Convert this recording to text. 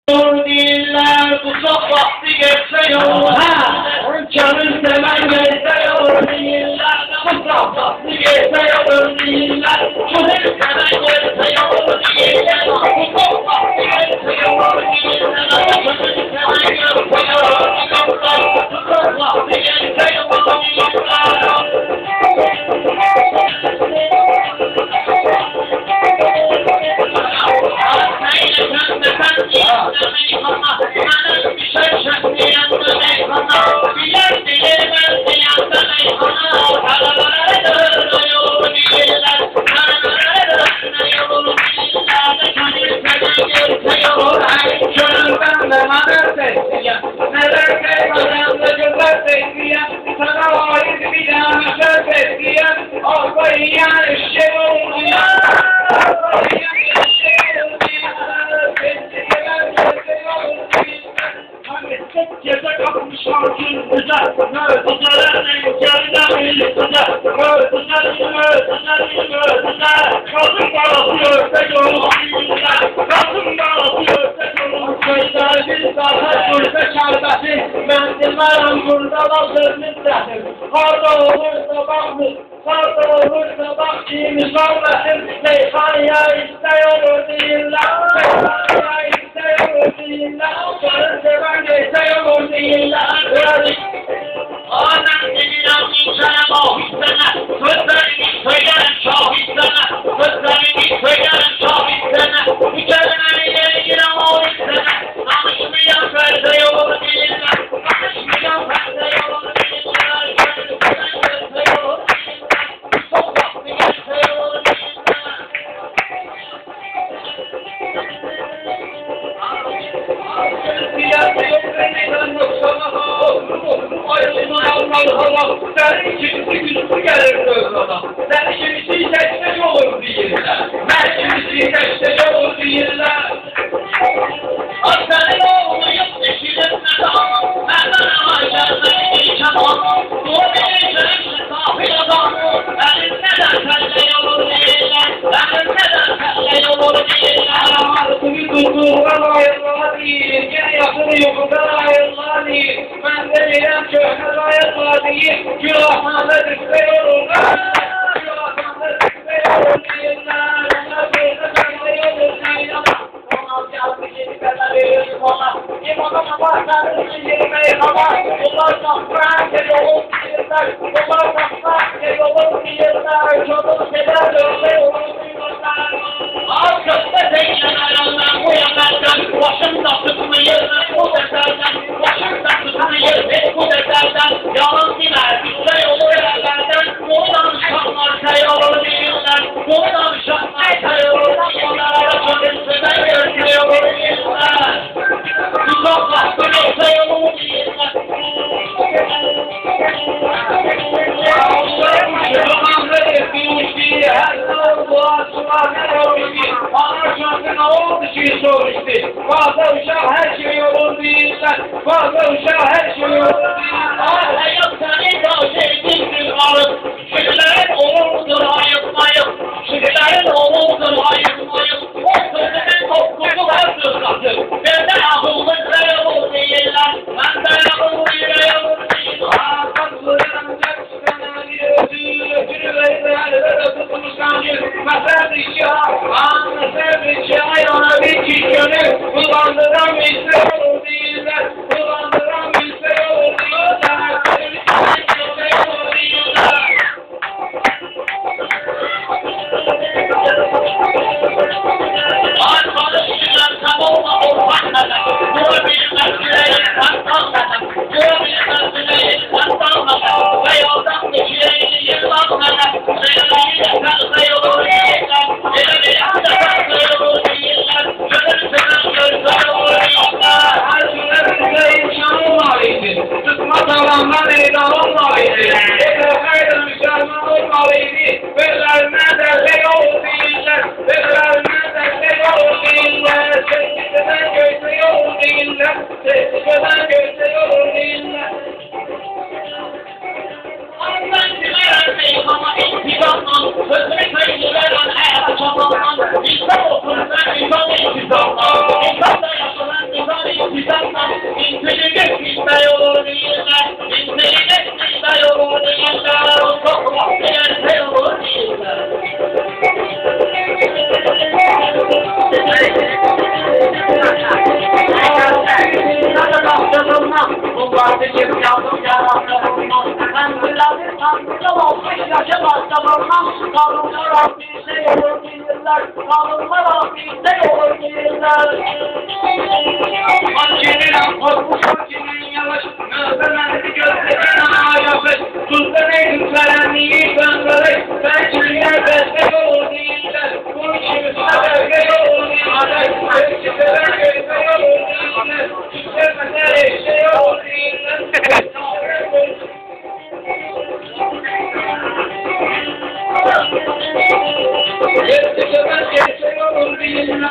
Değiller, uzak vakti geçse yol. Canın seven geçse yol değiller, uzak vakti geçse yol değiller. Canın seven geçse yol değiller, uzak vakti geçse yol değiller. Canın seven geçse yol değiller, uzak vakti geçse yol değiller. Mendillerim burada vazgeçmiştim. Harda olursa bakmış, harda olursa bakçıymış olmasın. Meyhaneye istiyor değiller, meyhaneye istiyor değiller. Canın seven istiyor değiller. Adam dediler insana mahissene, sözlerini söylerim şahissene, sözlerini söylerim şahissene. Bu kelimeleri giren mahissene, namusluyan ferde yolu değiller. Sen ikisi güçlü gelirdi özlama. Sen ikisi seçmeci olur değiller. Ben ikisi seçmeci olur değiller. Senin oğluyum düşürülmez ama benden ağaçlarını geçemem. Bu benim sözüm sahil adam. Benim neden senle olur değiller. Benim neden senle olur değiller. Artık tuttuğundan ayrılma değil. Gene yakını yokundan ayrılma değil. Ben de neden köhne ayrılma değil. Günahlarla düşme yolunda. Günahlarla düşme yolunda değiller. Onlar böyle senle olur değil ama. Onlar yazdı yeni kadar veriyorsun ona. İmamına başlarını yemeği hava. Onlar safran ke yolun değiller. Onlar safran ke yolun değiller. Çoluk sever öyle yolun değiller. Arkasında değiller ondan bu yanlardan. Başımda tutmayı bu deserden. Başımda tutmayı bu deserden. Yalan diler güçler olur yerlerden. Buradan şanlar sayılır değiller. Buradan şanlar sayılır değiller. Canım sever görüyor değiller. Uzak vakti sayılır değiller. Zamanları bilmişti. Her zaman duasına ne olmuştu. Anarşanın ne oldu ki sormuştu. Fazla uşak her şey olur değiller. Fazla uşak her şey olur değiller. Hayat seni de sevdiğin alıp. Şükürlerin olurdur ayıpmayıp. Şükürlerin olurdur ayıpmayıp. O sözünün toplumu vardır zaten. Benden akıllı sayılır değiller. Benden akıllı sayılır değiller. Kalkıyorum sana bir ödül verir. Tutmuştan bir mesel ya. Anlasın ayağına bir kişinin. Kullandıran bir şey olur değiller. Kullandıran bir şey olur değiller. Kardeşim yavrum yaranlarına Kendileri tanrıca olmuş yaşamazsa vurmam Kadınlar bizde olur bilirler Kadınlar bizde olur bilirler Akşenin korkmuş akşenin yavaş Nöbemendi gözlerine ayafet Tuzda neydim kalemliği döndürek Belçililer besle yolu değiller Bunun için sebebe yolu değiller Belki sebebe yolu değiller Tüzlemede eşe yolu değiller Belki sebebe eşe yolu değiller